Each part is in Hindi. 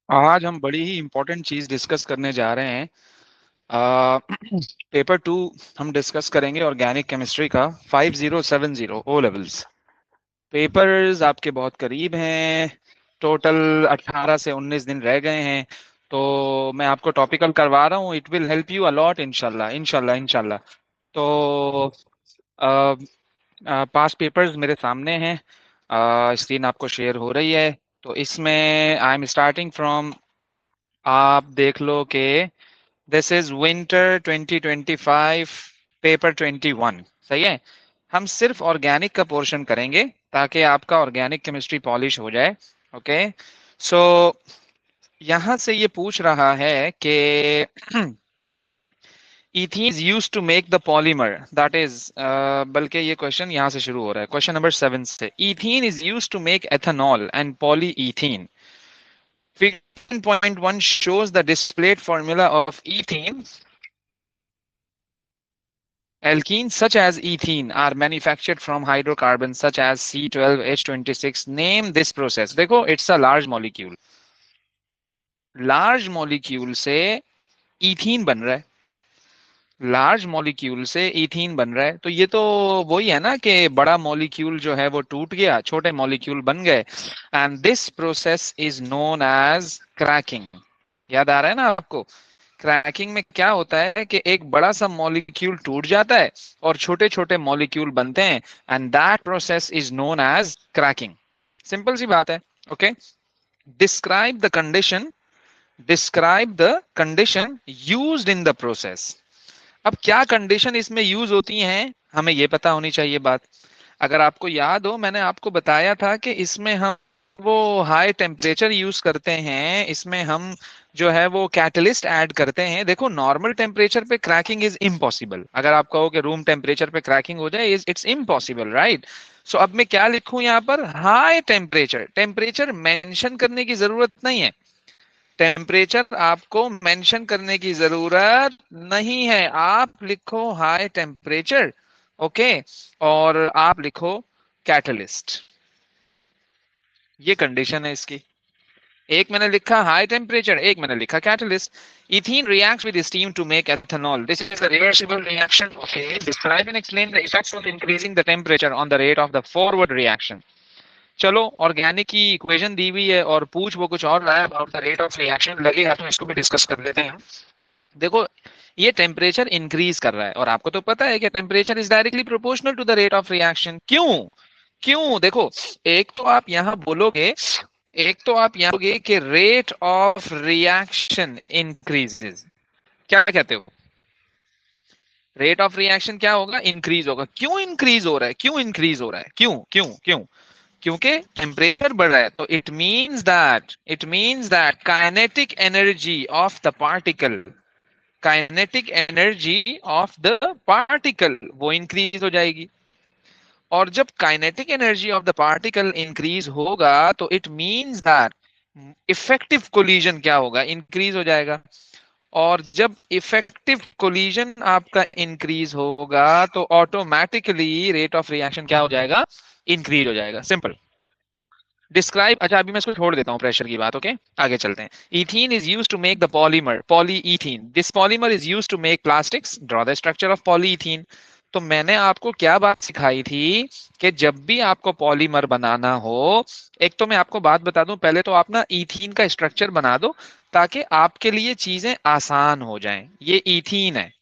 आज हम बड़ी ही इम्पोर्टेंट चीज डिस्कस करने जा रहे हैं। आ, पेपर 2 हम डिस्कस करेंगे ऑर्गेनिक केमिस्ट्री का 5070 ओ लेवल्स। पेपर्स आपके बहुत करीब हैं। टोटल 18 से 19 दिन रह गए हैं। तो मैं आपको टॉपिकल करवा रहा हूँ। It will help you a lot, इंशाल्लाह इंशाल्लाह इंशाल्लाह। तो पास पेपर्स मेरे सामने हैं। स्क्रीन आपको शेयर हो रही है। तो इसमें आई एम स्टार्टिंग फ्रॉम, आप देख लो कि दिस इज विंटर 2025 पेपर 21। सही है। हम सिर्फ ऑर्गेनिक का पोर्शन करेंगे ताकि आपका ऑर्गेनिक केमिस्ट्री पॉलिश हो जाए। ओके। सो यहां से ये पूछ रहा है कि ethene is use to make the polymer that is, बल्कि ये क्वेश्चन यहां से शुरू हो रहा है, क्वेश्चन नंबर 7 से। Ethene is use to make ethanol and polyethene. Figure 10.1 shows the displayed formula of ethene. Alkenes such as ethene are manufactured from hydrocarbons such as C12H26. Name this process. देखो, it's a large molecule. Large molecule से इथीन बन रहा है। लार्ज मॉलिक्यूल से इथीन बन रहा है, तो ये तो वही है ना कि बड़ा मॉलिक्यूल जो है वो टूट गया, छोटे मॉलिक्यूल बन गए। And this process is known as cracking. याद आ रहा है ना आपको? क्रैकिंग में क्या होता है कि एक बड़ा सा मॉलिक्यूल टूट जाता है और छोटे छोटे मॉलिक्यूल बनते हैं, and that process is known as cracking. Simple सी बात है। Okay. Describe the condition, describe the condition used in the process. अब क्या कंडीशन इसमें यूज होती हैं, हमें ये पता होनी चाहिए बात। अगर आपको याद हो, मैंने आपको बताया था कि इसमें हम वो हाई टेम्परेचर यूज करते हैं, इसमें हम जो है वो कैटलिस्ट ऐड करते हैं। देखो, नॉर्मल टेम्परेचर पे क्रैकिंग इज इम्पॉसिबल। अगर आप कहो कि रूम टेम्परेचर पे क्रैकिंग हो जाए, इट्स इम्पॉसिबल, राइट? सो अब मैं क्या लिखूं यहाँ पर? High temperature. टेम्परेचर मेंशन करने की जरूरत नहीं है। टेम्परेचर आपको मेंशन करने की जरूरत नहीं है। आप लिखो हाई टेम्परेचर। ओके। और आप लिखो कैटलिस्ट। ये कंडीशन है इसकी। एक मैंने लिखा हाई टेम्परेचर, एक मैंने लिखा catalyst. Ethene reacts with steam to make ethanol. This is a reversible reaction. Okay. Describe and explain the effects of increasing the temperature on the rate of the forward reaction. चलो, ऑर्गेनिक की इक्वेशन दी हुई है और पूछ वो कुछ और रहा है about the rate of reaction, लगेगा तो इसको भी डिस्कस कर लेते हैं। देखो, ये टेम्परेचर इंक्रीज कर रहा है और आपको तो पता है कि temperature is directly proportional to the rate of reaction. क्यों? क्यों? देखो, एक तो आप यहां बोलोगे, एक तो आप यहां बोलोगे कि रेट ऑफ रिएक्शन इंक्रीजेस। क्या कहते हो? रेट ऑफ रिएक्शन क्या होगा? इंक्रीज होगा। क्यों इंक्रीज हो रहा है? क्यों इंक्रीज हो रहा है? क्यों क्यों क्यों? क्योंकि टेम्परेचर बढ़ रहा है। तो it means that kinetic energy of the particle, kinetic energy of the particle वो इंक्रीज हो जाएगी। और जब kinetic energy of the particle increase होगा तो it means that effective collision क्या होगा? इंक्रीज हो जाएगा। और जब इफेक्टिव कोलिजन आपका इंक्रीज होगा तो ऑटोमेटिकली रेट ऑफ रिएक्शन क्या हो जाएगा? इंक्रीज हो जाएगा। सिंपल। डिस्क्राइब, अच्छा अभी मैं इसको छोड़ देता हूँ प्रेशर की बात। ओके, आगे चलते हैं। Ethene is use to make the polymer polyethene. This polymer is use to make plastics. Draw the structure of polyethene. तो मैंने आपको क्या बात सिखाई थी कि जब भी आपको पॉलीमर बनाना हो, एक तो मैं आपको बात बता दूं, पहले तो आप ना इथीन का स्ट्रक्चर बना दो ताकि आपके लिए चीजें आसान हो जाएं। ये इथीन है।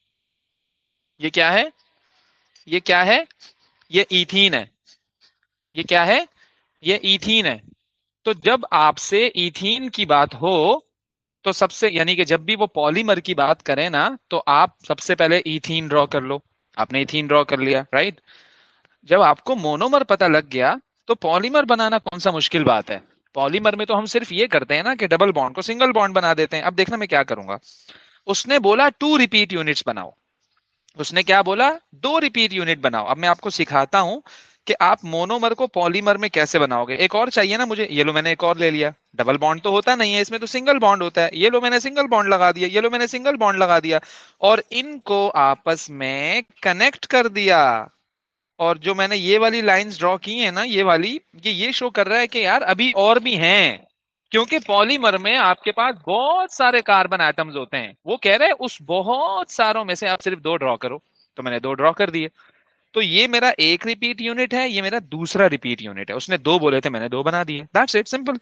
ये क्या है? ये क्या है? ये इथीन है। ये क्या है? ये इथीन है। तो जब आपसे इथीन की बात हो तो सबसे, यानी कि जब भी वो पॉलीमर की बात करें ना, तो आप सबसे पहले इथीन ड्रॉ कर लो। आपने इथीन ड्रॉ कर लिया, राइट? जब आपको मोनोमर पता लग गया तो पॉलीमर बनाना कौन सा मुश्किल बात है? पॉलीमर में तो हम सिर्फ ये करते हैं ना कि डबल बॉन्ड को सिंगल बॉन्ड बना देते हैं। अब देखना मैं क्या करूंगा। उसने बोला 2 रिपीट यूनिट्स बनाओ। उसने क्या बोला? 2 रिपीट यूनिट बनाओ। अब मैं आपको सिखाता हूं कि आप मोनोमर को पॉलीमर में कैसे बनाओगे। एक और चाहिए ना मुझे, ये लो मैंने एक और ले लिया। डबल बॉन्ड तो होता नहीं है इसमें, तो सिंगल बॉन्ड होता है। ये लो मैंने सिंगल बॉन्ड लगा दिया, ये लो मैंने सिंगल बॉन्ड लगा दिया और इनको आपस में कनेक्ट कर दिया। और जो मैंने ये वाली लाइंस ड्रॉ की है ना, ये वाली, ये शो कर रहा है कि यार अभी और भी हैं। क्योंकि पॉलीमर में आपके पास बहुत सारे कार्बन एटम्स होते हैं, वो कह रहे हैं उस बहुत सारों में से आप सिर्फ दो ड्रॉ करो, तो मैंने दो ड्रॉ कर दिए। तो ये मेरा एक रिपीट यूनिट है, ये मेरा दूसरा रिपीट यूनिट है, उसने दो बोले थे मैंने दो बना दिए, that's it, simple.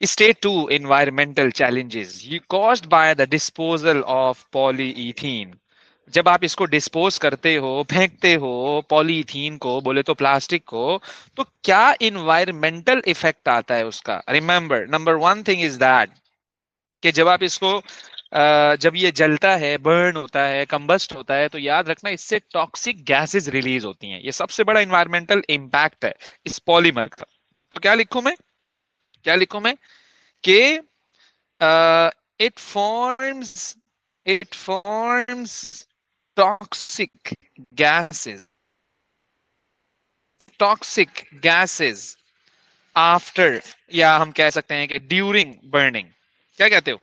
State 2, environmental challenges caused by the disposal of polyethylene। जब आप इसको डिस्पोज करते हो, फेंकते हो पॉलीथीन को, बोले तो प्लास्टिक को, तो क्या इन्वायरमेंटल इफेक्ट आता है उसका? Remember, number one thing is that कि जब आप इसको जब ये जलता है, बर्न होता है, कंबस्ट होता है, तो याद रखना इससे टॉक्सिक गैसेस रिलीज होती हैं। ये सबसे बड़ा इन्वायरमेंटल इम्पैक्ट है इस पॉलीमर का। तो क्या लिखूं मैं, क्या लिखूं मैं कि it forms it forms toxic gases, toxic gases after, या हम कह सकते हैं कि ड्यूरिंग बर्निंग। क्या कहते हो?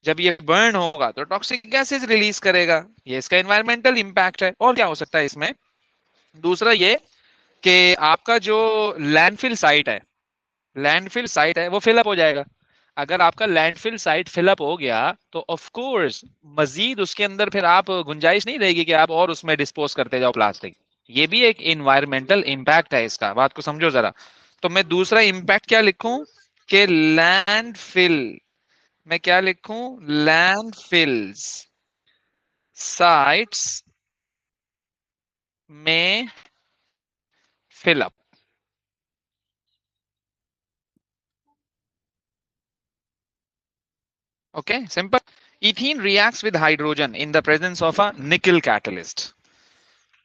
जब ये बर्न होगा तो टॉक्सिक गैसेस रिलीज करेगा, ये इसका एनवायरमेंटल इंपैक्ट है। और क्या हो सकता है इसमें? दूसरा ये कि आपका जो लैंडफिल साइट है, लैंडफिल साइट है वो फिलअप हो जाएगा। अगर आपका लैंडफिल साइट फिलअप हो गया तो ऑफ कोर्स मजीद उसके अंदर फिर आप गुंजाइश नहीं रहेगी कि आप और उसमें डिस्पोज करते जाओ प्लास्टिक। ये भी एक इन्वायरमेंटल इम्पैक्ट है इसका, बात को समझो जरा। तो मैं दूसरा इम्पैक्ट क्या लिखूं कि लैंडफिल, मैं क्या लिखूं? लैंडफिल्स साइट्स में fill up. Okay, simple. Ethene reacts with hydrogen in the presence of a nickel catalyst.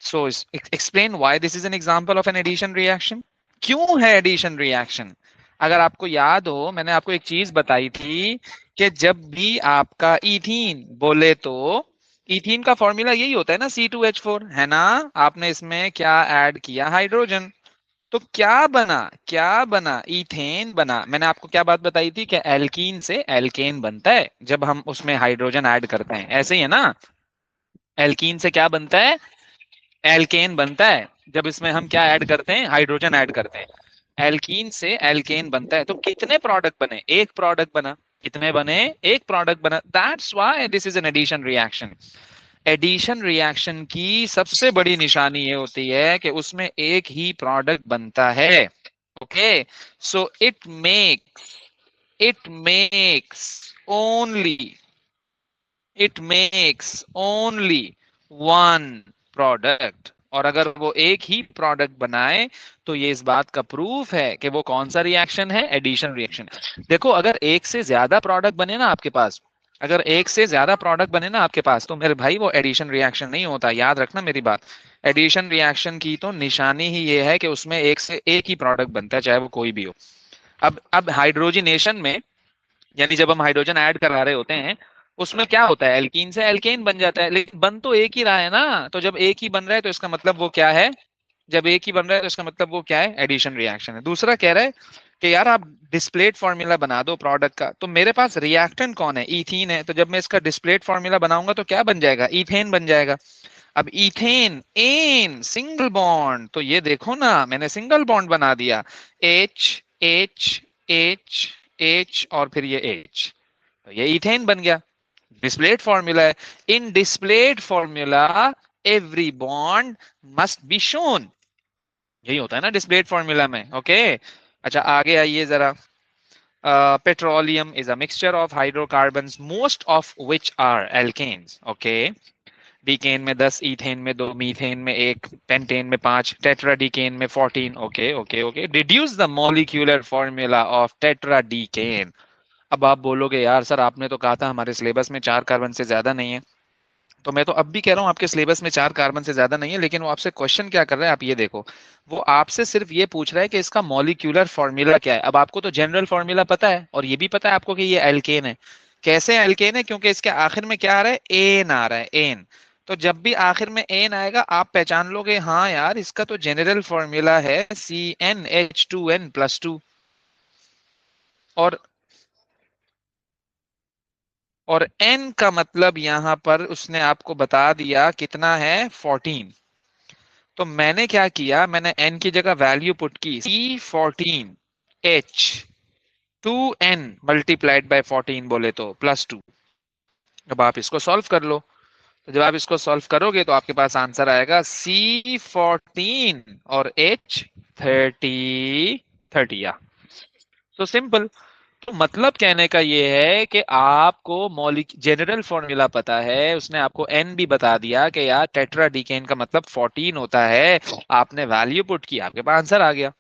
So explain why this is an example of an addition reaction. क्यों है addition reaction? अगर आपको याद हो, मैंने आपको एक चीज बताई थी कि जब भी आपका इथीन बोले तो इथीन का फॉर्मूला यही होता है ना, C2H4, है ना? आपने इसमें क्या ऐड किया? हाइड्रोजन। तो क्या बना, क्या बना? इथेन बना। मैंने आपको क्या बात बताई थी कि एल्कीन से एल्केन बनता है जब हम उसमें हाइड्रोजन ऐड करते हैं, ऐसे ही है ना? एल्कीन से क्या बनता है? एल्केन बनता है जब इसमें हम क्या ऐड करते हैं? हाइड्रोजन ऐड करते हैं। एल्कीन से एल्केन बनता है। तो कितने प्रोडक्ट बने? एक प्रोडक्ट बना। कितने बने? एक प्रोडक्ट बना। That's why this is an addition reaction. Addition reaction की सबसे बड़ी निशानी ये होती है कि उसमें एक ही प्रोडक्ट बनता है। Okay, so it makes only it makes only one product। और अगर वो एक ही प्रोडक्ट बनाए तो ये इस बात का प्रूफ है कि वो कौन सा रिएक्शन है? Addition reaction. देखो, अगर एक से ज्यादा प्रोडक्ट बने ना आपके पास, अगर एक से ज्यादा प्रोडक्ट बने ना आपके पास, तो मेरे भाई वो एडिशन रिएक्शन नहीं होता, याद रखना मेरी बात। एडिशन रिएक्शन की तो निशानी ही ये है कि उसमें एक से एक ही प्रोडक्ट बनता है, चाहे वो कोई भी हो। अब हाइड्रोजनेशन में, यानी जब हम हाइड्रोजन ऐड करा रहे होते हैं, उसमें क्या होता है? एल्कीन से एल्केन बन जाता है, लेकिन बन तो एक ही रहा है ना। तो जब एक ही बन रहा है तो इसका मतलब वो क्या है? जब एक ही बन रहा है तो इसका मतलब वो क्या है? एडिशन रिएक्शन है। दूसरा कह रहा है कि यार आप डिस्प्लेट फॉर्मूला बना दो प्रोडक्ट का। तो मेरे पास रिएक्टेंट कौन है? इथीन है। तो जब मैं इसका डिस्प्लेट फॉर्मूला बनाऊंगा तो क्या बन जाएगा? इथेन बन जाएगा। अब इथेन, एन, सिंगल बॉन्ड, तो ये देखो ना, मैंने सिंगल बॉन्ड बना दिया। एच एच एच एच और फिर ये एच, तो ये इथेन बन गया। डिस्प्लेट फॉर्मूला है। In displayed formula every bond must be shown. यही होता है ना डिस्प्लेट फॉर्मूला में। ओके, अच्छा आगे आइए जरा। Petroleum is a mixture of hydrocarbons most of which are alkanes. Okay, decane में 10, इथेन में 2, मीथेन में 1, पेंटेन में 5, टेट्राडीकेन में 14। Okay okay okay, deduce the molecular formula of tetradecane. अब आप बोलोगे यार सर आपने तो कहा था हमारे सिलेबस में 4 कार्बन से ज्यादा नहीं है। तो मैं तो अब भी कह रहा हूँ आपके सिलेबस में 4 कार्बन से ज्यादा नहीं है, लेकिन वो आपसे क्वेश्चन क्या कर रहा है आप ये देखो। वो आपसे सिर्फ ये पूछ रहा है कि इसका मॉलिक्यूलर फॉर्मूला क्या है। अब आपको तो जनरल फॉर्मूला पता है, और ये भी पता है आपको कि ये एल्केन है। कैसे एल्केन है? क्योंकि इसके आखिर में क्या आ रहा है? एन आ रहा है, एन। तो जब भी आखिर में एन आएगा आप पहचान लोगे, हाँ यार इसका तो जनरल फॉर्मूला है CnH2n+2। और और n का मतलब यहां पर उसने आपको बता दिया कितना है? 14। तो मैंने क्या किया, मैंने n की जगह वैल्यू पुट की C14। H 2n multiplied by 14 बोले तो +2। अब आप इसको सॉल्व कर लो। तो जब आप इसको सॉल्व करोगे तो आपके पास आंसर आएगा C14 और H30 या। तो सिंपल। तो मतलब कहने का ये है कि आपको मौलिक जनरल फॉर्मूला पता है, उसने आपको एन भी बता दिया कि यार टेट्राडीकेन का मतलब 14 होता है, आपने वैल्यू पुट की, आपके पास आंसर आ गया।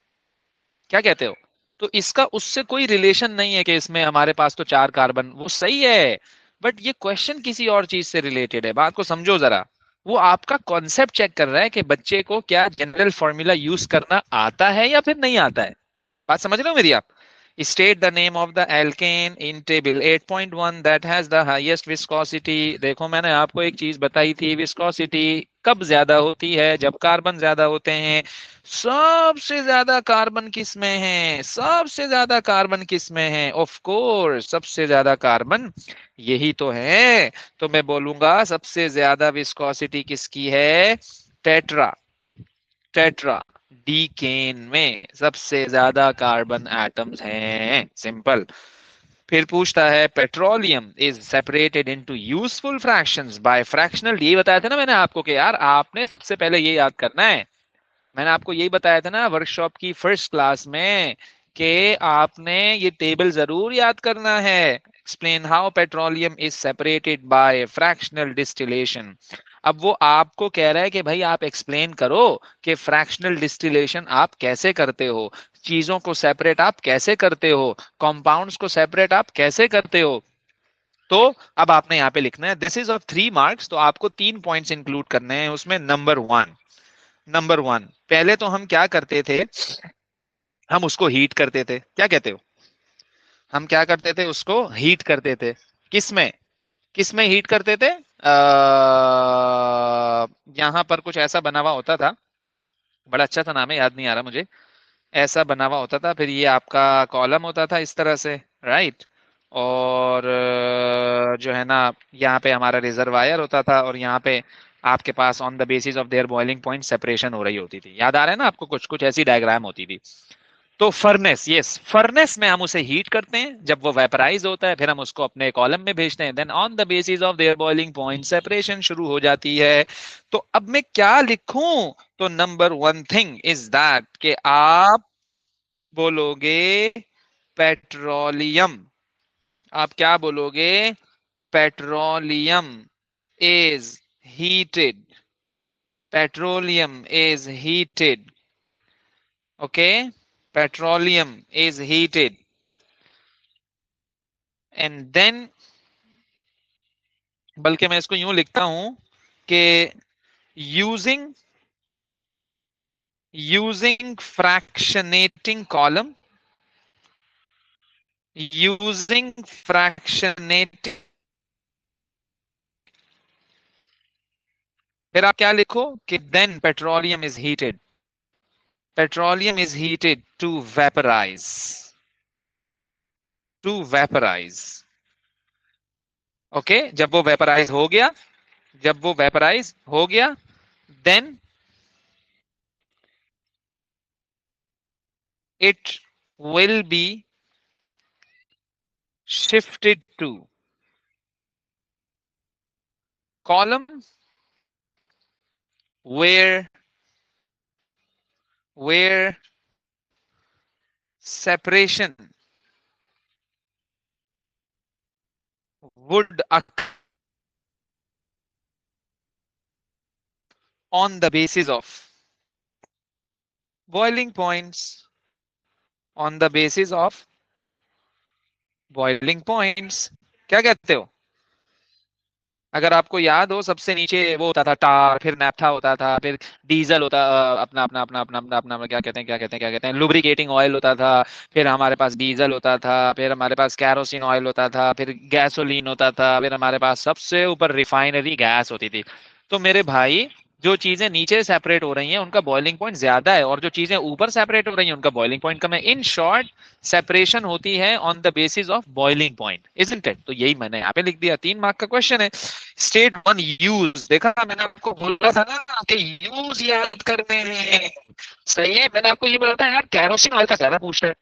क्या कहते हो? तो इसका उससे कोई रिलेशन नहीं है कि इसमें हमारे पास तो 4 कार्बन, वो सही है, बट ये क्वेश्चन किसी और चीज से रिलेटेड है। बात को समझो जरा। वो आपका कॉन्सेप्ट चेक कर रहा है कि बच्चे को क्या जनरल फॉर्मूला यूज करना आता है या फिर नहीं आता है। बात समझ रहे हो मेरी आप? State the name of the alkane in table 8.1 that has the highest viscosity। देखो मैंने आपको एक चीज बताई थी, विस्कोसिटी कब ज्यादा होती है? जब कार्बन ज्यादा होते हैं। सबसे ज्यादा कार्बन किस में है? सबसे ज्यादा कार्बन किस में है? ऑफ कोर्स सबसे ज्यादा कार्बन यही तो है। तो मैं बोलूंगा सबसे ज्यादा विस्कोसिटी किसकी है? टेट्रा। टेट्रा डीकेन में सबसे ज्यादा कार्बन एटम्स हैं। सिंपल। फिर पूछता है petroleum is separated into useful fractions by fractional. ये बताया था ना मैंने आपको कि यार आपने सबसे पहले ये याद करना है। मैंने आपको यही बताया था ना वर्कशॉप की फर्स्ट क्लास में कि आपने ये टेबल जरूर याद करना है। Explain how petroleum is separated by fractional distillation. अब वो आपको कह रहा है कि भाई आप एक्सप्लेन करो कि फ्रैक्शनल डिस्टिलेशन आप कैसे करते हो, चीजों को सेपरेट आप कैसे करते हो, कंपाउंड्स को सेपरेट आप कैसे करते हो। तो अब आपने यहाँ पे लिखना है दिस इज ऑफ 3 मार्क्स, तो आपको 3 पॉइंट्स इंक्लूड करने हैं उसमें। नंबर 1, नंबर 1, पहले तो हम क्या करते थे? हम उसको हीट करते थे। क्या कहते हो? हम क्या करते थे? उसको हीट करते थे। किस में? किस में हीट करते थे? यहाँ पर कुछ ऐसा बना हुआ होता था, बड़ा अच्छा सा नाम है, याद नहीं आ रहा मुझे। ऐसा बना हुआ होता था, फिर ये आपका कॉलम होता था इस तरह से, राइट। और जो है ना, यहाँ पे हमारा रिजर्वायर होता था, और यहाँ पे आपके pass on the basis of their boiling point separation हो रही होती थी। याद आ रहा है ना आपको? कुछ कुछ ऐसी डायग्राम होती थी। तो फर्नेस, यस, फर्नेस में हम उसे हीट करते हैं, जब वो वेपराइज होता है फिर हम उसको अपने कॉलम में भेजते हैं, then on the basis of their boiling point separation शुरू हो जाती है। तो अब मैं क्या लिखूं? तो नंबर 1 थिंग इज दैट कि आप बोलोगे पेट्रोलियम। आप क्या बोलोगे? Petroleum is heated। Petroleum is heated। Okay, petroleum is heated and then, बल्कि मैं इसको यूं लिखता हूं कि using using fractionating column, using fractionate. फिर आप क्या लिखो कि then petroleum is heated. Petroleum is heated to vaporise, to vaporise. Okay, जब वो वेपराइज हो गया, जब वो वेपराइज हो गया, then it will be shifted to column where where separation would occur on the basis of boiling points, on the basis of boiling points। क्या कहते हो? अगर आपको याद हो, सबसे नीचे वो होता था टार, फिर नैप्था होता था, फिर डीजल होता, अपना अपना अपना अपना अपना अपना क्या कहते हैं, क्या कहते हैं, क्या कहते हैं, लुब्रिकेटिंग ऑयल होता था। फिर हमारे पास डीजल होता था, फिर हमारे पास कैरोसिन ऑयल होता था, फिर गैसोलीन होता था, फिर हमारे पास सबसे ऊपर रिफाइनरी गैस होती थी। तो मेरे भाई, जो चीजें नीचे सेपरेट हो रही हैं उनका बॉइलिंग पॉइंट ज्यादा है, और जो चीजें ऊपर सेपरेट हो रही हैं उनका बॉइलिंग पॉइंट कम है। इन शॉर्ट, सेपरेशन होती है on the basis of boiling point, isn't it? तो यही मैंने यहाँ पे लिख दिया। 3 मार्क का क्वेश्चन है। स्टेट 1 यूज, देखा मैंने आपको बोला था ना कि यूज याद करने हैं। सही है, मैंने आपको ये बोला था यार, कैरोसिन ऑयल का ज्यादा पूछता है।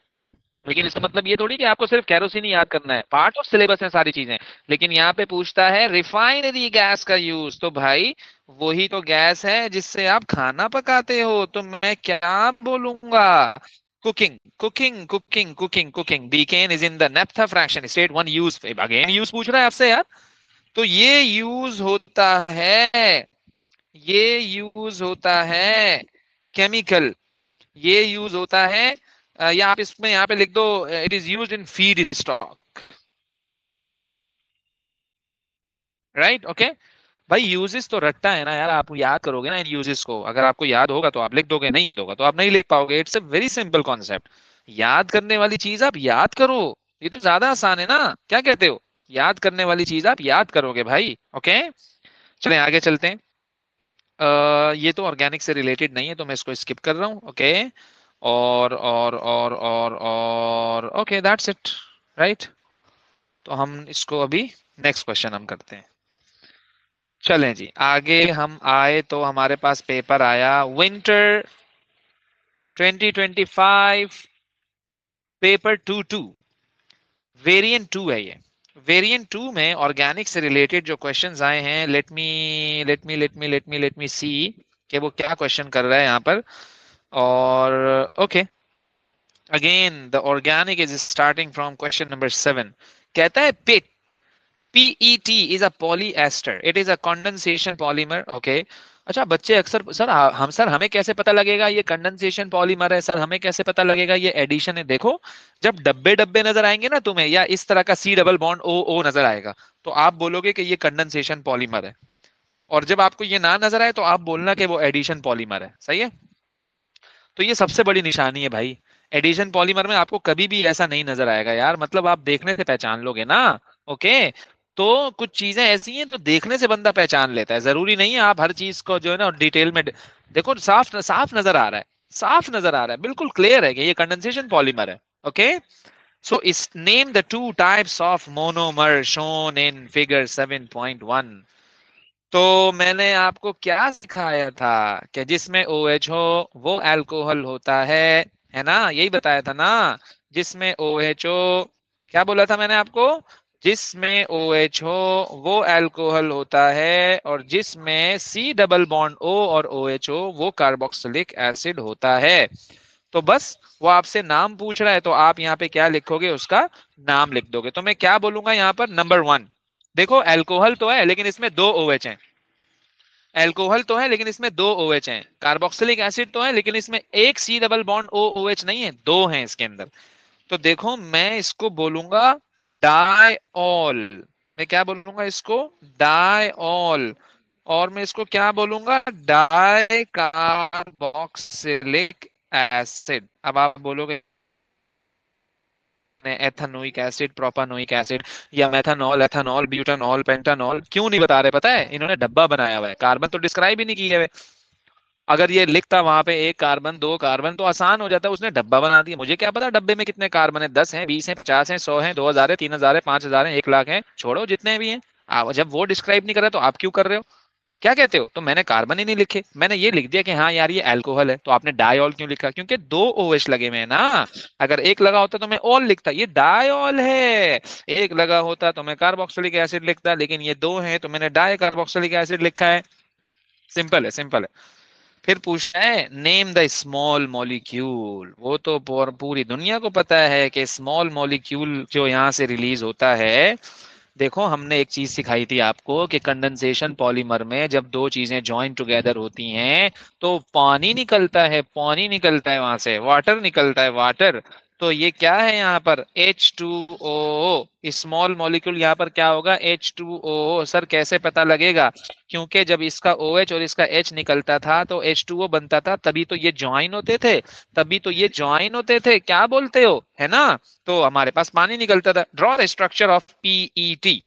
लेकिन इसका मतलब ये थोड़ी कि आपको सिर्फ केरोसिन ही याद करना है, पार्ट ऑफ सिलेबस है सारी चीजें। लेकिन यहाँ पे पूछता है रिफाइनरी गैस का यूज, तो भाई वही तो गैस है जिससे आप खाना पकाते हो, तो मैं क्या बोलूंगा? Cooking cooking cooking cooking cooking, decane is in the naphtha fraction state one use, again use पूछ रहा है आपसे यार। तो ये यूज होता है, ये यूज होता है केमिकल, ये यूज होता है या आप इसमें यहाँ पे लिख दो, it is used in feed stock, right, okay. भाई यूजेस तो रटता है ना यार, आप याद करोगे ना इन यूजेस को, अगर आपको याद होगा तो आप लिख दोगे, नहीं होगा तो आप नहीं लिख पाओगे। It's a very simple concept. याद करने वाली चीज आप याद करो, ये तो ज्यादा आसान है ना, क्या कहते हो? याद करने वाली चीज आप याद करोगे भाई, ओके। चलें आगे चलते हैं। ये तो ऑर्गेनिक से रिलेटेड नहीं है तो मैं इसको स्किप कर रहा हूँ, ओके। और ओके दैट्स इट, राइट। तो हम इसको अभी नेक्स्ट क्वेश्चन हम करते हैं। चलें जी आगे हम आए, तो हमारे पास पेपर आया विंटर 2025, पेपर 2 2, वेरिएंट 2 है ये। वेरिएंट 2 में ऑर्गेनिक से रिलेटेड जो क्वेश्चंस आए हैं, लेट मी सी कि वो क्या क्वेश्चन कर रहा है यहाँ पर। और okay, again the organic is starting from question number 7। कहता है पिट, PET is a polyester. It is a condensation polymer. Okay. अच्छा बच्चे अक्सर सर हम सर हमें कैसे पता लगेगा ये कंडेंसेशन पॉलीमर है, सर हमें कैसे पता लगेगा ये एडिशन है? देखो, जब डब्बे डब्बे नजर आएंगे ना तुम्हें, या इस तरह का C double bond O O नजर आएगा, तो आप बोलोगे कि ये कंडेंसेशन पॉलीमर है। और जब आपको ये ना नजर आए तो आप बोलना कि वो एडिशन पॉलीमर है, सही है। तो ये सबसे बड़ी निशानी है भाई, एडिशन पॉलीमर में आपको कभी भी ऐसा नहीं नजर आएगा यार, मतलब आप देखने से पहचान लोगे ना, ओके। तो कुछ चीजें ऐसी हैं तो देखने से बंदा पहचान लेता है, जरूरी नहीं है आप हर चीज को जो है ना डिटेल में देखो, साफ साफ नजर आ रहा है, साफ नजर आ रहा है, बिल्कुल क्लियर है कि ये कंडेंसेशन पॉलीमर है, ओके। सो इस name the two types of monomer shown in figure 7.1। तो मैंने आपको क्या सिखाया था कि जिसमें OH हो वो अल्कोहल होता है ना, यही बताया था ना। जिसमें OH हो, क्या बोला था मैंने आपको? जिसमें OH हो वो अल्कोहल होता है, और जिसमें C डबल बॉन्ड O और OH हो वो कार्बोक्सिलिक एसिड होता है। तो बस वो आपसे नाम पूछ रहा है, तो आप यहाँ पे क्या लिखोगे, उसका नाम लिख दोगे। तो मैं क्या बोलूंगा यहाँ पर, नंबर 1, देखो अल्कोहल तो है लेकिन इसमें 2 OH हैं, एल्कोहल तो है लेकिन इसमें 2 OH हैं, कार्बोक्सिलिक एसिड तो है लेकिन इसमें एक C double bond O OH नहीं है, दो हैं इसके अंदर। तो देखो मैं इसको बोलूंगा डायऑल, मैं क्या बोलूंगा इसको, डायऑल। और मैं इसको क्या बोलूंगा, डाई कार्बोक्सिलिक एसिड। अब आप बोलोगे एथेनोइक एसिड, प्रोपानोइक एसिड, या मेथनॉल, एथेनॉल, ब्यूटानॉल, पेंटानॉल, क्यों नहीं बता रहे पता है? इन्होंने डब्बा बनाया हुआ है, कार्बन तो डिस्क्राइब ही नहीं किए हुए। अगर ये लिखता वहां पे एक कार्बन दो कार्बन तो आसान हो जाता, उसने डब्बा बना दिया। मुझे क्या पता डब्बे में कितने कार्बन है, 10 हैं, 20 हैं, 50 हैं, 100 हैं, 2000 है, 3000 है, 5000 है, 1 लाख है, छोड़ो जितने भी हैं। जब वो डिस्क्राइब नहीं कर रहे तो आप क्यों कर रहे हो? क्या कहते हो? तो मैंने कार्बन ही नहीं लिखे, मैंने ये लिख दिया कि हाँ यार ये अल्कोहल है। तो आपने डायऑल क्यों लिखा? क्योंकि 2 OH लगे हुए हैं ना। अगर एक लगा होता तो मैं ऑल लिखता, ये डायऑल है। एक लगा होता तो मैं कार्बोक्सिलिक एसिड लिखता, लेकिन ये दो हैं तो मैंने डाई कार्बोक्सिलिक एसिड लिखा है। सिंपल है, सिंपल है। फिर पूछता है नेम द स्मॉल मॉलिक्यूल। वो तो पूरी दुनिया को पता है कि स्मॉल मॉलिक्यूल जो यहाँ से रिलीज होता है। देखो हमने एक चीज सिखाई थी आपको कि कंडेंसेशन पॉलीमर में जब दो चीजें ज्वाइन टुगेदर होती हैं तो पानी निकलता है, पानी निकलता है वहां से, वाटर निकलता है, वाटर। तो ये क्या है यहाँ पर, H2O, स्मॉल मॉलिक्यूल यहाँ पर क्या होगा, H2O। सर कैसे पता लगेगा? क्योंकि जब इसका OH और इसका H निकलता था तो H2O बनता था, तभी तो ये ज्वाइन होते थे, तभी तो ये ज्वाइन होते थे, क्या बोलते हो, है ना। तो हमारे पास पानी निकलता था। Draw the structure of PET।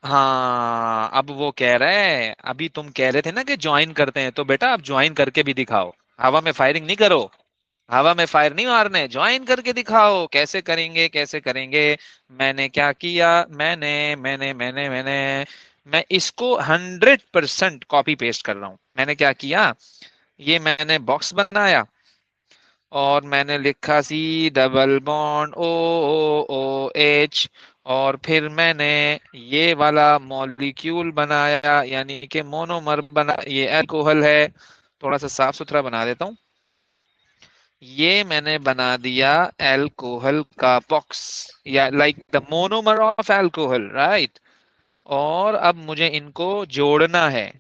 हाँ अब वो कह रहे हैं, अभी तुम कह रहे थे ना कि ज्वाइन करते हैं, तो बेटा आप ज्वाइन करके भी दिखाओ, हवा में फायरिंग नहीं करो, हवा में फायर नहीं मारने, ज्वाइन करके दिखाओ। कैसे करेंगे, कैसे करेंगे? मैंने क्या किया, मैंने मैं इसको 100% कॉपी पेस्ट कर रहा हूं। मैंने क्या किया, ये मैंने बॉक्स बनाया, और मैंने लिखा C डबल बॉन्ड OH, और फिर मैंने ये वाला मॉलिक्यूल बनाया, यानी कि मोनोमर बना, ये अल्कोहल है। थोड़ा सा साफ सुथरा बना देता हूँ। ये मैंने बना दिया अल्कोहल का बॉक्स, या like the monomer of alcohol, right. और अब मुझे इनको जोड़ना है,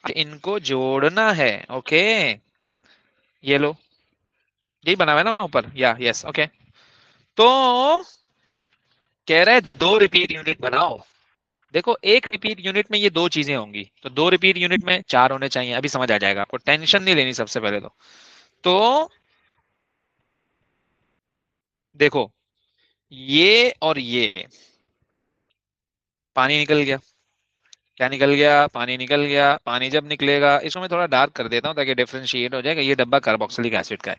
इनको जोड़ना है। ओके, ये लो, यही बना हुआ है ना ऊपर, या यस, ओके। तो कह रहा है दो रिपीट यूनिट बनाओ। देखो एक रिपीट यूनिट में ये दो चीजें होंगी, तो दो रिपीट यूनिट में चार होने चाहिए। अभी समझ आ जाएगा आपको, टेंशन नहीं लेनी सबसे पहले तो देखो, ये और ये, पानी निकल गया। क्या निकल गया? पानी निकल गया। पानी जब निकलेगा, इसको मैं थोड़ा डार्क कर देता हूँ ताकि डिफरेंशिएट हो जाएगा। ये डब्बा कार्बोक्सिलिक एसिड का है।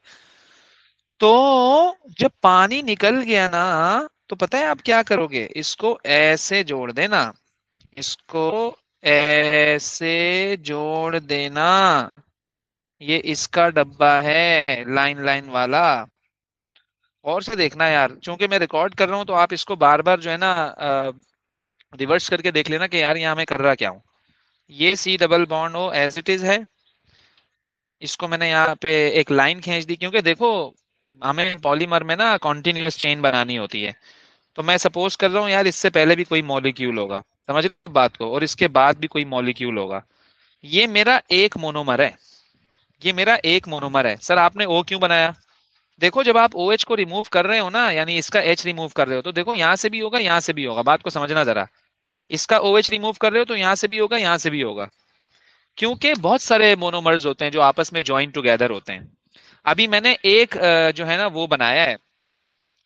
तो जब पानी निकल गया ना, तो पता है आप क्या करोगे? इसको ऐसे जोड़ देना, इसको ऐसे जोड़ देना। ये इसका डब्बा है, लाइन लाइन वाला। और से देखना यार, क्योंकि मैं रिकॉर्ड कर रहा हूं, तो आप इसको बार बार जो है ना रिवर्स करके देख लेना कि यार यहाँ मैं कर रहा क्या हूँ। ये C double bond O as it is है। इसको मैंने यहाँ पे एक लाइन खींच दी, क्योंकि देखो हमें पॉलीमर में ना कॉन्टिन्यूअस चेन बनानी होती है। तो मैं सपोज कर रहा हूँ यार, इससे पहले भी कोई मॉलिक्यूल होगा, समझ रहे हो बात को, और इसके बाद भी कोई मॉलिक्यूल होगा। ये मेरा एक मोनोमर है, ये मेरा एक मोनोमर है। सर आपने O क्यों बनाया? देखो जब आप OH को रिमूव कर रहे हो ना, यानी इसका H रिमूव कर रहे हो, तो देखो यहाँ से भी होगा, यहाँ से भी होगा। बात को समझना जरा। इसका OH रिमूव कर रहे हो तो यहाँ से भी होगा, यहाँ से भी होगा। क्योंकि बहुत सारे मोनोमर्स होते हैं जो आपस में ज्वाइन टुगेदर होते हैं। अभी मैंने एक जो है ना वो बनाया है,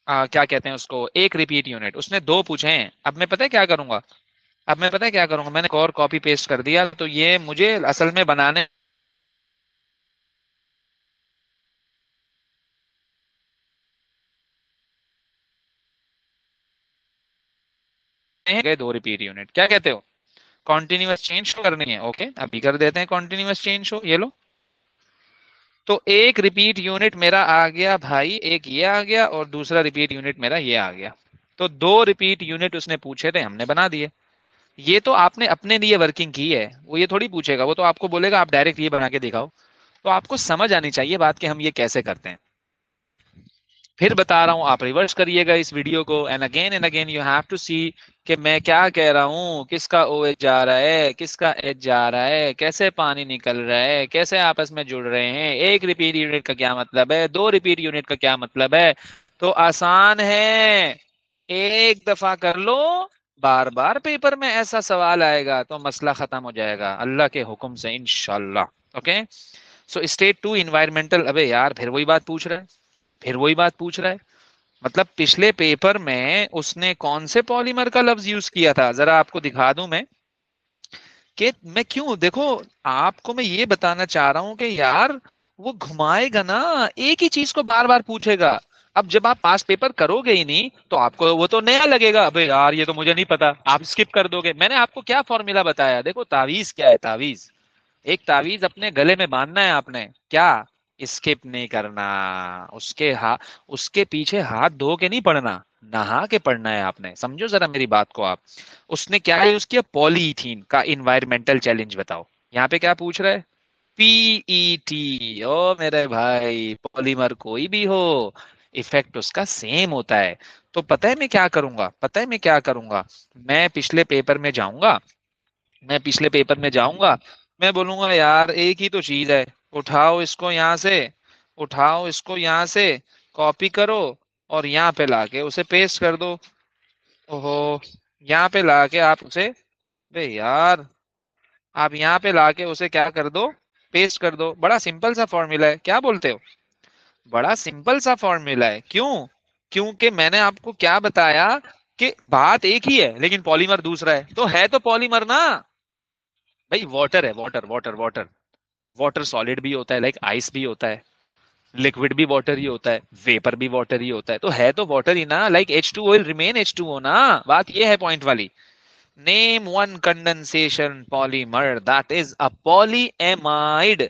क्या कहते हैं उसको, एक रिपीट यूनिट। उसने दो पूछे हैं। अब मैं पता है क्या करूंगा? अब मैं पता है क्या करूंगा? मैंने एक और कॉपी पेस्ट कर दिया, तो ये मुझे असल में बनाने गए दो रिपीट यूनिट। क्या कहते हो? कॉन्टिन्यूअस चेंज शो करनी है? ओके, अभी कर देते हैं कॉन्टिन्यूअस चेंज शो। ये लो, तो एक रिपीट यूनिट मेरा आ गया भाई, एक ये आ गया, और दूसरा रिपीट यूनिट मेरा ये आ गया। तो दो रिपीट यूनिट उसने पूछे थे, हमने बना दिए। ये तो आपने अपने लिए वर्किंग की है, वो ये थोड़ी पूछेगा, वो तो आपको बोलेगा आप डायरेक्ट ये बना के दिखाओ। तो आपको समझ आनी चाहिए बात कि हम ये कैसे करते हैं। फिर बता रहा हूं, आप रिवर्स करिएगा इस वीडियो को, and again you have to see कि मैं क्या कह रहा हूं, किसका OH जा रहा है, किसका H जा रहा है, कैसे पानी निकल रहा है, कैसे आपस में जुड़ रहे हैं, एक रिपीट यूनिट का क्या मतलब है, दो रिपीट यूनिट का क्या मतलब है। तो आसान है, एक दफा कर लो। बार बार पेपर में ऐसा सवाल आएगा तो मसला खत्म हो जाएगा अल्लाह के हुक्म से, इंशाल्लाह। Okay, so state two environmental. अबे यार फिर वही बात पूछ रहा है, फिर वही बात पूछ रहा है। मतलब पिछले पेपर में उसने कौन से पॉलीमर का लफ्ज यूज किया था, जरा आपको दिखा दूं मैं कि मैं क्यों। देखो आपको मैं ये बताना चाह रहा हूं कि यार वो घुमाएगा ना, एक ही चीज को बार बार पूछेगा। अब जब आप पास पेपर करोगे ही नहीं, तो आपको वो तो नया लगेगा। अबे यार ये तो मुझे नहीं पता, आप स्किप कर दोगे। मैंने आपको क्या फॉर्मूला बताया? देखो तावीज क्या है, तावीज, एक तावीज अपने गले में बांधना है आपने। क्या? स्किप नहीं करना। उसके पीछे हाथ धो के नहीं पढ़ना, नहा के पढ़ना है आपने। समझो जरा मेरी बात को आप। उसने क्या यूज किया? पॉलीइथीन का इन्वायरमेंटल चैलेंज बताओ। यहाँ पे क्या पूछ रहा है? PET। ओ मेरे भाई, पॉलीमर कोई भी हो, इफेक्ट उसका सेम होता है। तो पता है मैं क्या करूंगा? पता है मैं क्या करूंगा? मैं पिछले पेपर में जाऊंगा, मैं पिछले पेपर में जाऊंगा, मैं बोलूंगा यार एक ही तो चीज है, उठाओ इसको यहाँ से, उठाओ इसको यहाँ से, कॉपी करो, और यहाँ पे लाके उसे पेस्ट कर दो। ओहो, यहाँ पे लाके आप उसे, बे यार, आप यहाँ पे लाके उसे क्या कर दो? पेस्ट कर दो। बड़ा सिंपल सा फॉर्मूला है, क्या बोलते हो? बड़ा सिंपल सा फॉर्मूला है। क्यों? क्योंकि मैंने आपको क्या बताया कि बात एक ही है लेकिन पॉलीमर दूसरा है। तो है तो पॉलीमर ना भाई, वाटर है, water water water. Water solid भी होता है, लाइक आइस भी होता है, लिक्विड भी वाटर ही होता है, वेपर भी वाटर ही होता है। तो है तो वाटर ही ना, like H2O will remain H2O ना। बात ये है पॉइंट वाली। Name one condensation polymer that is a polyamide.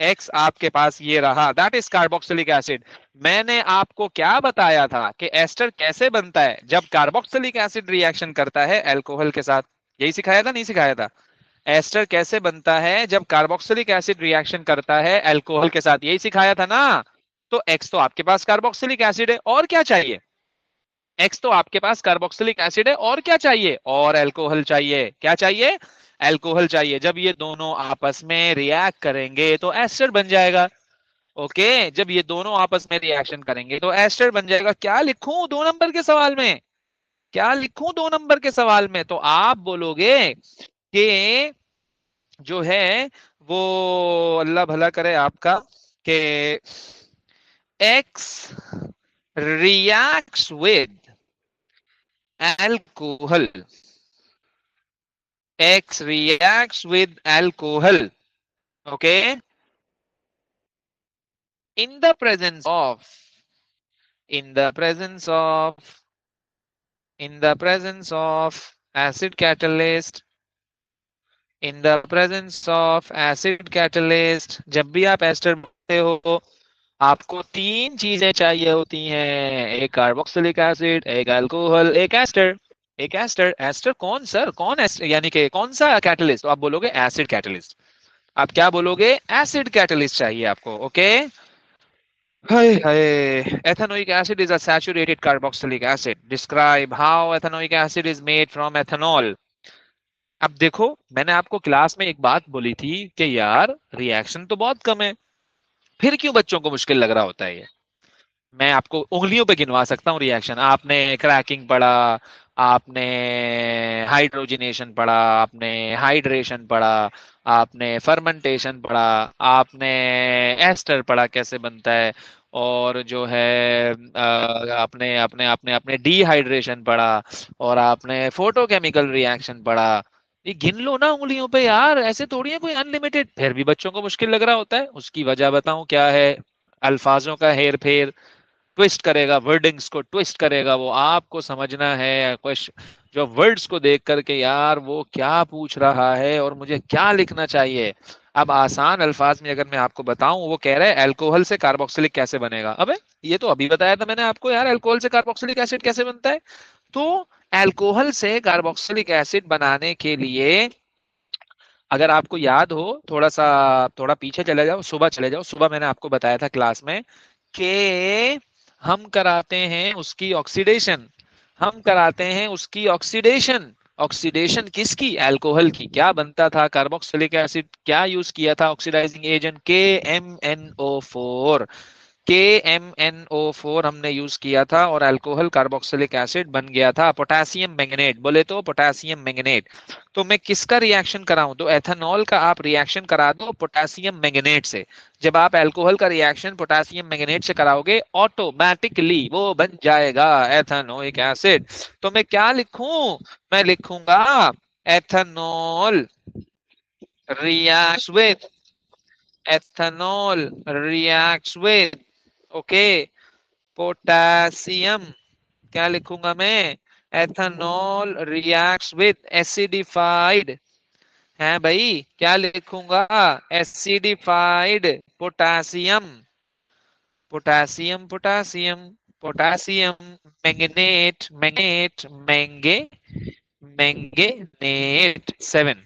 X आपके पास ये रहा, दैट इज कार्बोक्सिलिक एसिड। मैंने आपको क्या बताया था कि एस्टर कैसे बनता है, जब कार्बोक्सिलिक एसिड रिएक्शन करता है अल्कोहल के साथ। यही सिखाया था, नहीं सिखाया था? एस्टर कैसे बनता है जब कार्बोक्सिलिक एसिड रिएक्शन करता है अल्कोहल के साथ, यही सिखाया था ना। तो एक्स तो आपके पास कार्बोक्सिलिक एसिड है, और क्या चाहिए? एक्स तो आपके पास कार्बोक्सिलिक एसिड है, और क्या चाहिए? और अल्कोहल चाहिए। क्या चाहिए? अल्कोहल चाहिए। जब ये दोनों आपस में रिएक्ट करेंगे तो एस्टर बन जाएगा। ओके, जब ये दोनों आपस में रिएक्शन करेंगे तो एस्टर बन जाएगा। क्या लिखूं 2 नंबर के सवाल में? क्या लिखूं 2 नंबर के सवाल में? तो आप बोलोगे कि जो है वो, अल्लाह भला करे आपका, कि x reacts with alcohol, X reacts with alcohol, okay, in the presence of, in the presence of, in the presence of acid catalyst, in the presence of acid catalyst। जब भी आप एस्टर बनते हो आपको 3 चीजें चाहिए होती हैं, एक कार्बोक्सिलिक एसिड, एक अल्कोहल, एक एस्टर। एक एस्टर। एस्टर कौन सर? कौन एस्टर यानी कि कौन सा कैटलिस्ट? तो आप बोलोगे एसिड कैटलिस्ट। आप क्या बोलोगे? एसिड कैटलिस्ट चाहिए आपको। Okay. Hi hi. Ethanoic acid is a saturated carboxylic acid. Describe how ethanoic acid is made from ethanol. अब देखो, मैंने आपको क्लास में एक बात बोली थी कि यार रिएक्शन तो बहुत कम है, फिर क्यों बच्चों को मुश्किल लग रहा होता है ये? मैं आपको उंगलियों पे गिनवा सकता हूँ रिएक्शन। आपने क्रैकिंग पढ़ा, आपने हाइड्रोजनेशन पढ़ा, आपने हाइड्रेशन पढ़ा, आपने फर्मेंटेशन पढ़ा, आपने एस्टर पढ़ा कैसे बनता है, और जो है आपने आपने आपने आपने डिहाइड्रेशन पढ़ा, और आपने फोटोकेमिकल रिएक्शन पढ़ा। ये गिन लो ना उंगलियों पे यार, ऐसे थोड़ी है कोई अनलिमिटेड। फिर भी बच्चों को मुश्किल लग रहा होता है, उसकी वजह बताऊं क्या है? अल्फाजों का हेर फेर, ट्विस्ट करेगा, वर्डिंग्स को ट्विस्ट करेगा, वो आपको समझना है। क्वेश्चन जो वर्ड्स को देख करके यार वो क्या पूछ रहा है और मुझे क्या लिखना चाहिए। अब आसान अल्फाज में अगर मैं आपको बताऊं, वो कह रहा है अल्कोहल से कार्बोक्सिलिक कैसे बनेगा। अबे ये तो अभी बताया था मैंने आपको यार, अल्कोहल से कार्बोक्सिलिक एसिड कैसे बनता है। तो अल्कोहल से कार्बोक्सिलिक एसिड बनाने के लिए, अगर आपको याद हो, थोड़ा सा थोड़ा पीछे चले जाओ, सुबह चले जाओ। सुबह मैंने आपको बताया था क्लास में कि हम कराते हैं उसकी ऑक्सीडेशन। हम कराते हैं उसकी ऑक्सीडेशन। ऑक्सीडेशन किसकी? अल्कोहल की। क्या बनता था? Carboxylic acid. क्या यूज किया था ऑक्सीडाइजिंग एजेंट? KMnO4। KMnO4 हमने यूज किया था, और अल्कोहल कार्बोक्सिलिक एसिड बन गया था पोटेशियम मैंगनेट। बोले तो पोटेशियम मैंगनेट। तो मैं किसका रिएक्शन कराऊं? तो एथेनॉल का आप रिएक्शन करा दो पोटेशियम मैंगनेट से। जब आप अल्कोहल का रिएक्शन पोटेशियम मैंगनेट से कराओगे, ऑटोमेटिकली वो बन जाएगा एथेनोइक एसिड। तो मैं क्या लिखूं? मैं लिखूंगा ethanol reacts with, ethanol reacts with, okay, potassium. क्या लिखूंगा मैं? एथेनॉल रिएक्ट्स विद एसिडिफाइड, है भाई। क्या लिखूंगा? Acidified potassium. Potassium potassium potassium manganate manganate मैंगे मैंगनेट 7।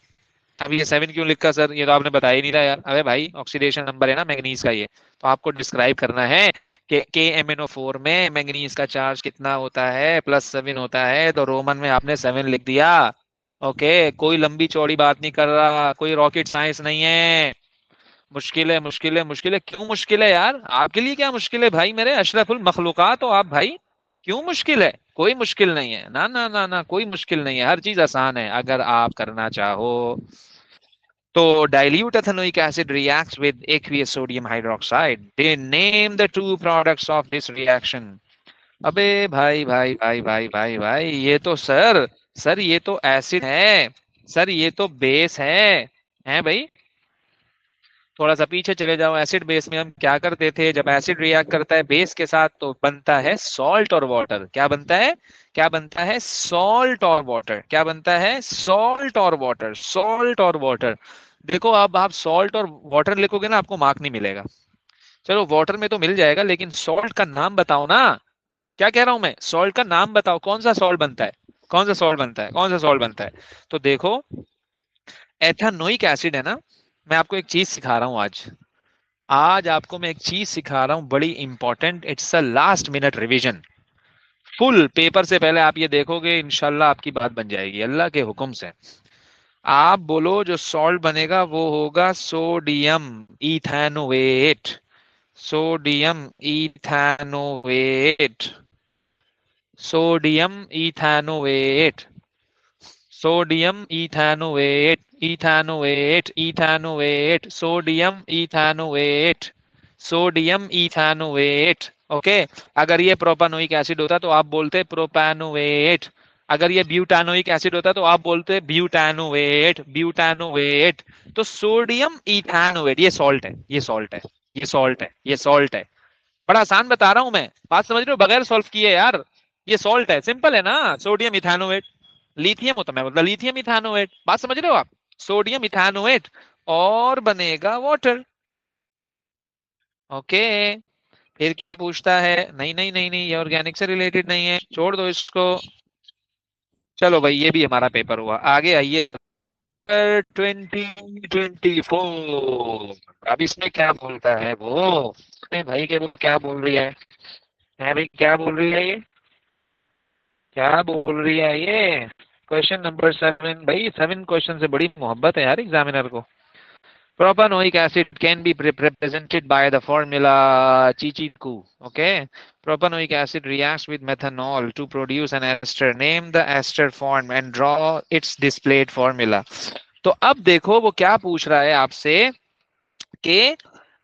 अब ये 7 क्यों लिखा सर? ये तो आपने बताया ही नहीं था यार। अरे भाई ऑक्सीडेशन नंबर है ना मैंगनीज का ये, तो आपको डिस्क्राइब करना है कि KMnO4 में मैंगनीज का चार्ज कितना होता है, +7 होता है, तो रोमन में आपने 7 लिख दिया। ओके, कोई लंबी चौड़ी बात नहीं कर रहा, कोई रॉकेट साइंस नहीं है। मुश्किल है, मुश्किल है, मुश्किल है। क्यों मुश्किल है यार? आपके लिए क्या मुश्किल है भाई? मेरे अशरफुल मखलूकात हो आप भाई। क्यों मुश्किल है? कोई मुश्किल नहीं है, ना ना ना ना, कोई मुश्किल नहीं है। हर चीज आसान है अगर आप करना चाहो तो। dilute ethanoic acid reacts with aqueous sodium hydroxide. They name the two products of this reaction. अबे भाई भाई भाई भाई भाई भाई, ये तो सर ये तो एसिड है। सर ये तो बेस है भाई। थोड़ा सा पीछे चले जाओ। एसिड बेस में हम क्या करते थे? जब एसिड रिएक्ट करता है बेस के साथ तो बनता है सॉल्ट और वाटर। क्या बनता है? क्या बनता है? सॉल्ट और वाटर। क्या बनता है? सॉल्ट और वाटर, सॉल्ट और वाटर। देखो अब आप सॉल्ट और वाटर लिखोगे ना, आपको मार्क नहीं मिलेगा। चलो वाटर में तो मिल जाएगा, लेकिन सॉल्ट का नाम बताओ ना। क्या कह रहा हूं मैं, सॉल्ट का नाम बताओ, कौन सा सॉल्ट बनता है, कौन सा सॉल्ट बनता है, कौन सा सॉल्ट बनता है। तो देखो, एथानोइक एसिड है ना। मैं आपको एक चीज सिखा रहा हूं आज। आज आपको मैं एक चीज सिखा रहा हूं बड़ी important, it's a last minute revision. Full paper से पहले आप ये देखोगे, इंशाल्लाह आपकी बात बन जाएगी अल्लाह के हुक्म से। आप बोलो जो सॉल्ट बनेगा वो होगा sodium ethanoate. Sodium ethanoate. Sodium ethanoate. Sodium ethanoate. Ethanoate. Ethanoate. Sodium ethanoate. Sodium ethanoate. Okay. अगर ये प्रोपानोइक एसिड होता तो आप बोलते प्रोपानोएट। अगर ये ब्यूटानोइक एसिड होता तो आप बोलते ब्यूटानोएट। ब्यूटानोएट। तो सोडियम इथेनोएट ये सॉल्ट है, ये सॉल्ट है, ये सॉल्ट है, ये सॉल्ट है। बड़ा आसान बता रहा हूं मैं, बात समझ रहे हो, बगैर सॉल्व किए यार। ये सॉल्ट है, सिंपल है ना। Sodium ethanoate. लिथियम होता, मैं मतलब लिथियम इथेनोएट, बात समझ रहे हो आप। सोडियम इथेनोएट और बनेगा वाटर। ओके। फिर क्या पूछता है, नहीं नहीं नहीं नहीं, ये ऑर्गेनिक से रिलेटेड नहीं है, छोड़ दो इसको। चलो भाई, ये भी हमारा पेपर हुआ, आगे आइए। 2024। अब इसमें क्या बोलता है वो, अपने भाई के वो क्या बोल रही है भाई, क्या बोल रही है ये, क्या बोल रही है ये। क्वेश्चन नंबर 7 भाई, 7 क्वेश्चन से बड़ी मोहब्बत है यार एग्जामिनर को। Propanoic acid can be represented by the formula Chichiku. Okay. Propanoic acid reacts with methanol to produce an ester. Name the ester form and draw its displayed formula. तो अब देखो वो क्या पूछ रहा है आपसे कि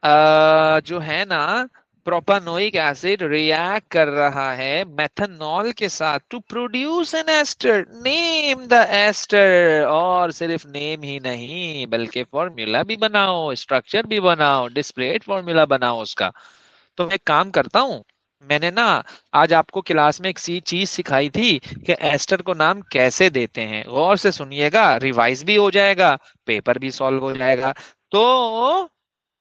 जो है ना, प्रोपानोइक एसिड रिएक्ट कर रहा है मेथनॉल के साथ to produce an ester. Name the ester. और सिर्फ नेम ही नहीं, बल्कि फॉर्मूला भी बनाओ, स्ट्रक्चर भी बनाओ, डिस्प्लेड फॉर्मूला बनाओ उसका। तो मैं एक काम करता हूँ, मैंने ना आज आपको क्लास में एक सी चीज सिखाई थी कि एस्टर को नाम कैसे देते हैं। गौर से सुनिएगा, रिवाइज भी हो जाएगा, पेपर भी सॉल्व हो जाएगा।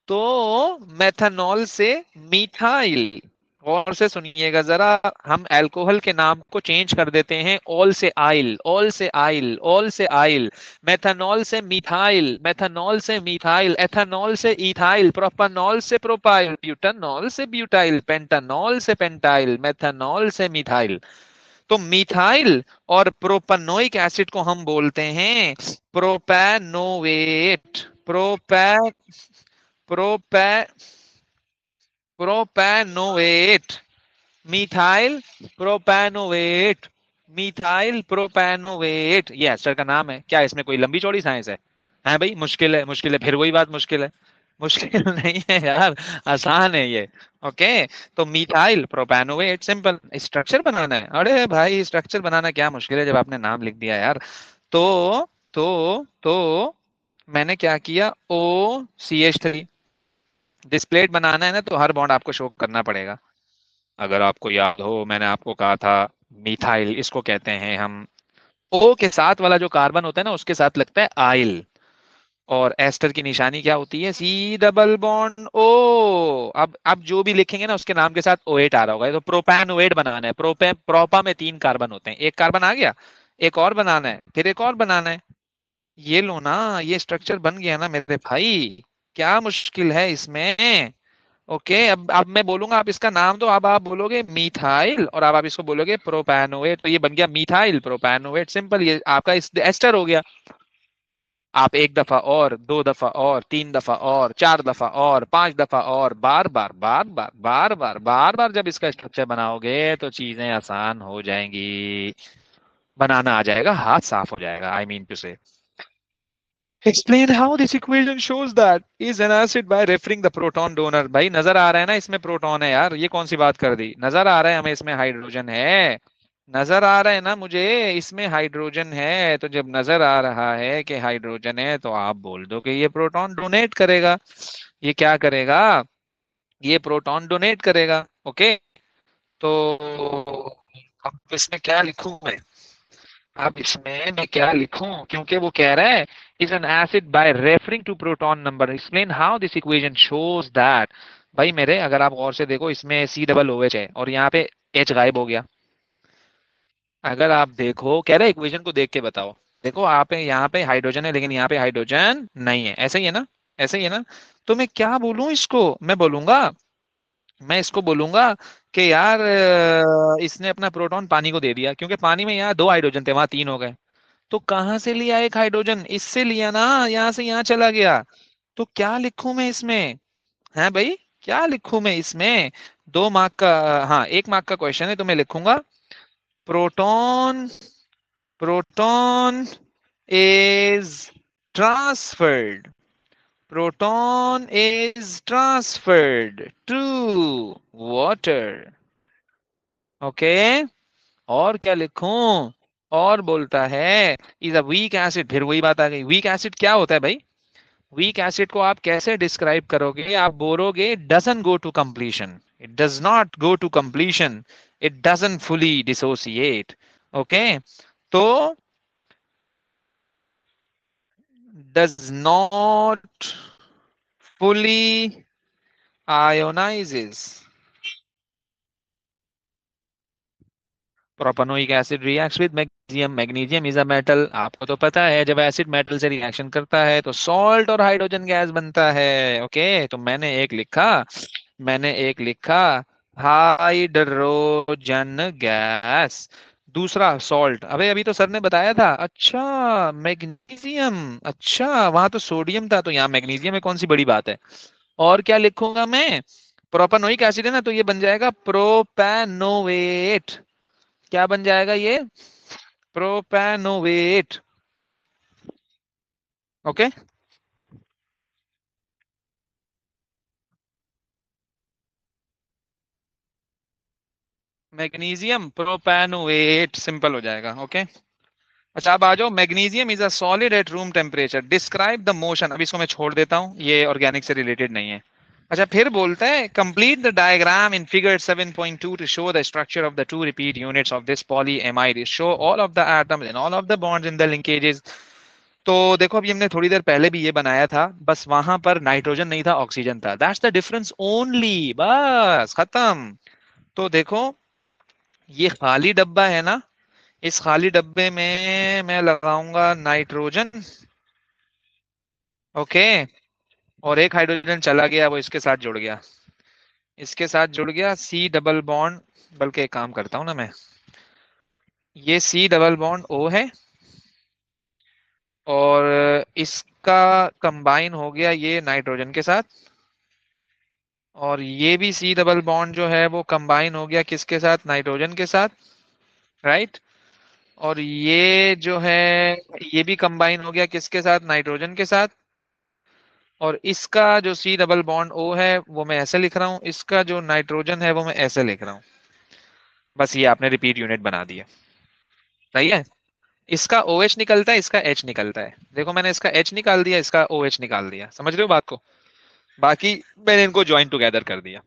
तो मेथनॉल से मिथाइल, और से सुनिएगा जरा, हम अल्कोहल के नाम को चेंज कर देते हैं, ऑल से आइल, ऑल से आइल, ऑल से आइल। मेथनॉल से मिथाइल, मेथनॉल से मिथाइल, एथेनॉल से इथाइल, प्रोपानॉल से प्रोपाइल, ब्यूटानॉल से ब्यूटाइल, पेंटानॉल से पेंटाइल, मेथनॉल से मिथाइल। तो मिथाइल और प्रोपानोइक एसिड को हम बोलते हैं प्रोपैनोवेट। प्रोपै प्रोपै प्रोपैनोवेट। मिथाइल प्रोपैनोवेट। मिथाइल प्रोपैनोवेट, ये एस्टर का नाम है। क्या इसमें कोई लंबी चौड़ी साइंस है भाई? मुश्किल है, मुश्किल है, फिर वही बात, मुश्किल है। मुश्किल नहीं है यार, आसान है ये। ओके। तो मिथाइल प्रोपैनोवेट, सिंपल स्ट्रक्चर बनाना है। अरे भाई स्ट्रक्चर बनाना क्या मुश्किल है जब आपने नाम लिख दिया यार। तो तो मैंने क्या किया, OCH3। डिस्प्लेट बनाना है ना, तो हर बॉन्ड आपको शो करना पड़ेगा। अगर आपको याद हो, मैंने आपको कहा था मिथाइल इसको कहते हैं हम, ओ के साथ वाला जो कार्बन होता है ना उसके साथ लगता है आइल। और एस्टर की निशानी क्या होती है, C डबल बॉन्ड O। अब जो भी लिखेंगे ना उसके नाम के साथ O8 आ रहा होगा। तो प्रोपैनोएट बनाना है, प्रोपा में 3 कार्बन होते हैं, एक कार्बन आ गया, एक और बनाना है, फिर एक और बनाना है। ये लो ना, ये स्ट्रक्चर बन गया ना मेरे भाई, क्या मुश्किल है इसमें। ओके। अब मैं बोलूंगा आप इसका नाम दो, अब आप बोलोगे मिथाइल और अब आप इसको बोलोगे प्रोपैनोएट, तो ये बन गया मिथाइल प्रोपैनोएट, सिंपल, ये आपका इस एस्टर हो गया। आप एक दफा और, 2 दफा और, 3 दफा और, 4 दफा और, 5 दफा और, बार बार बार बार बार बार बार बार जब इसका स्ट्रक्चर बनाओगे तो चीजें आसान हो जाएंगी, बनाना आ जाएगा, हाथ साफ हो जाएगा, आई मीन टू से। Explain how this equation shows that is an acid by referring the proton donor। भाई नजर आ रहा है ना इसमें प्रोटॉन है यार, ये कौन सी बात कर दी, नजर आ रहा है हमें इसमें हाइड्रोजन है। नजर आ रहा है ना मुझे इसमें हाइड्रोजन है, तो जब नजर आ रहा है कि हाइड्रोजन है तो आप बोल दो कि ये प्रोटॉन डोनेट करेगा। ये क्या करेगा, ये प्रोटॉन डोनेट करेगा। ओके। तो अब इसमें क्या लिखूं मैं, अब इसमें मैं क्या लिखूं, क्योंकि वो कह रहा है is an acid by referring to proton number explain how this equation shows that. भाई मेरे, अगर आप गौर से देखो, इसमें सी डबल ओ एच है और यहाँ पे एच गायब हो गया। अगर आप देखो, कह रहे इक्वेशन को देख के बताओ। देखो आप यहाँ पे हाइड्रोजन है लेकिन यहाँ पे हाइड्रोजन नहीं है, ऐसे ही है ना, ऐसे ही है ना। तो मैं क्या बोलूं इसको, मैं इसको बोलूंगा कि यार इसने अपना प्रोटॉन पानी को दे दिया, क्योंकि पानी में यहाँ दो हाइड्रोजन थे, वहां तीन हो गए। तो कहाँ से लिया एक हाइड्रोजन, इससे लिया ना, यहाँ से यहाँ चला गया। तो क्या लिखूं मैं इसमें, है भाई, क्या लिखूं मैं इसमें। 2 मार्क का, हाँ 1 मार्क का क्वेश्चन है, तो मैं लिखूंगा proton, proton is transferred, proton is transferred to water। Okay, और क्या लिखूं, और बोलता है इज अ वीक एसिड, फिर वही बात आ गई, वीक एसिड क्या होता है भाई। वीक एसिड को आप कैसे डिस्क्राइब करोगे, आप बोलोगे doesn't go to completion, it does not go to completion, it doesn't fully dissociate. Okay, तो does not fully ionizes। Propanoic acid reacts with magnesium, magnesium is a metal, आपको तो पता है जब एसिड मेटल से रिएक्शन करता है तो सॉल्ट और हाइड्रोजन गैस बनता है। ओके, तो मैंने एक लिखा हाइड्रोजन गैस। दूसरा सॉल्ट, अबे अभी तो सर ने बताया था, अच्छा मैग्नीशियम, अच्छा वहां तो सोडियम था, तो यहाँ मैग्नीशियम में कौन सी बड़ी बात है। और क्या लिखूंगा मैं, प्रोपेनोइक एसिड है ना, तो ये बन जाएगा प्रोपेनोवेट। क्या बन जाएगा ये, प्रोपेनोवेट। ओके, मैग्नीशियम प्रोपेनोवेट सिंपल हो जाएगा। ओके, अच्छा अब आ जाओ, magnesium is a solid at room temperature, describe the motion. अब इसको मैं छोड़ देता हूँ, ये ऑर्गेनिक से रिलेटेड नहीं है। अच्छा फिर बोलता है complete the diagram in figure 7.2 to show the structure of the two repeat units of this polyamide, show all of the atoms and all of the bonds in the linkages. तो देखो अभी हमने थोड़ी देर पहले भी ये बनाया था, बस वहां पर नाइट्रोजन नहीं था, ऑक्सीजन था, दैट्स द डिफरेंस ओनली, बस खत्म। तो देखो ये खाली डब्बा है ना, इस खाली डब्बे में मैं लगाऊंगा नाइट्रोजन। ओके, और एक हाइड्रोजन चला गया, वो इसके साथ जुड़ गया, इसके साथ जुड़ गया, सी डबल बॉन्ड, बल्कि एक काम करता हूं ना मैं, ये सी डबल बॉन्ड ओ है, और इसका कंबाइन हो गया ये नाइट्रोजन के साथ, और ये भी सी डबल बॉन्ड जो है वो कंबाइन हो गया किसके साथ, नाइट्रोजन के साथ, राइट। और ये जो है ये भी कंबाइन हो गया किसके साथ, नाइट्रोजन के साथ। और इसका जो सी डबल बॉन्ड ओ है वो मैं ऐसे लिख रहा हूँ, इसका जो नाइट्रोजन है वो मैं ऐसे लिख रहा हूँ। बस ये आपने रिपीट यूनिट बना दिया, सही है। इसका ओ OH निकलता है, इसका एच निकलता है, देखो मैंने इसका एच निकाल दिया, इसका ओ OH निकाल दिया, समझ रहे हो बात को। बाकी मैंने इनको ज्वाइन टुगेदर कर दिया,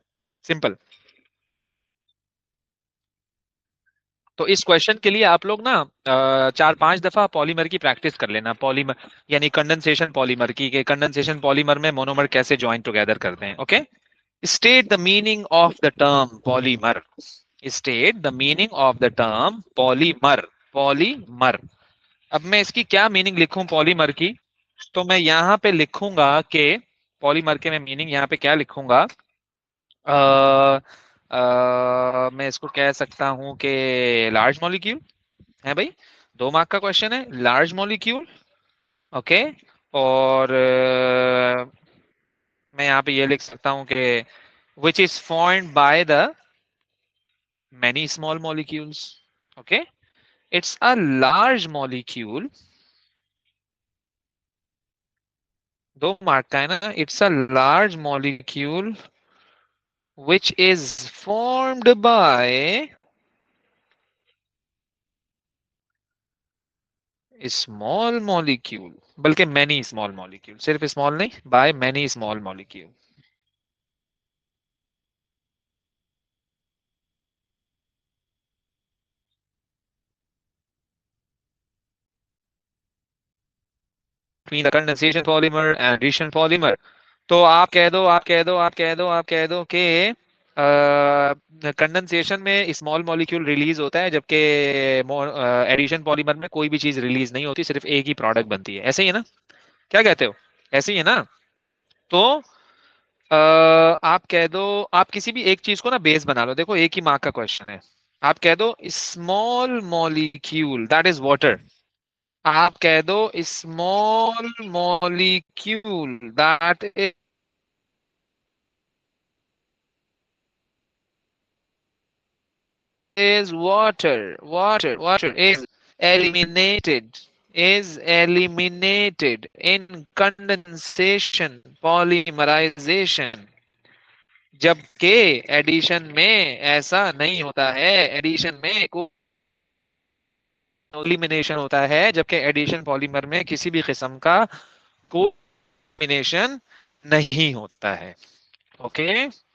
सिंपल। तो इस क्वेश्चन के लिए आप लोग ना 4-5 दफा पॉलीमर की प्रैक्टिस कर लेना, पॉलीमर यानी कंडेंसेशन पॉलीमर की, के कंडेंसेशन पॉलीमर में मोनोमर कैसे ज्वाइन टुगेदर करते हैं। Okay, state the meaning of the term polymer, state the meaning of the term polymer, polymer. अब मैं इसकी क्या मीनिंग लिखूं पॉलीमर की, तो मैं यहाँ पे लिखूंगा कि पॉलीमर के मैं मीनिंग यहाँ पे क्या लिखूंगा, मैं इसको कह सकता हूँ कि लार्ज मॉलिक्यूल है भाई, 2 मार्क का क्वेश्चन है, लार्ज मॉलिक्यूल। ओके, और मैं यहाँ पे ये लिख सकता हूँ कि which is formed by the many small molecules। okay, it's a large molecule, 2 mark का है ना, it's a large molecule which is formed by small molecule, बल्कि many small molecule, सिर्फ small नहीं, by many small molecule। between the condensation polymer and adhesion polymer. तो आप कह दो, आप कह दो, आप कह दो, आप कह दो कि कंडेंसेशन में स्मॉल मॉलिक्यूल रिलीज होता है, जबकि एडिशन पॉलीमर में कोई भी चीज रिलीज नहीं होती, सिर्फ एक ही प्रोडक्ट बनती है। ऐसे ही है ना? क्या कहते हो? ऐसे ही है ना? तो आप कह दो, आप किसी भी एक चीज को ना बेस बना लो। देखो एक ही मार्क का क्वेश्चन है। आप कह दो small molecule that is water. आप कह दो small molecule that is water is eliminated in condensation polymerization, जबकि एडिशन में ऐसा नहीं होता है। एडिशन में एलिमिनेशन होता है, जबकि एडिशन पॉलीमर में किसी भी किस्म का कोलिमिनेशन नहीं होता है। ओके।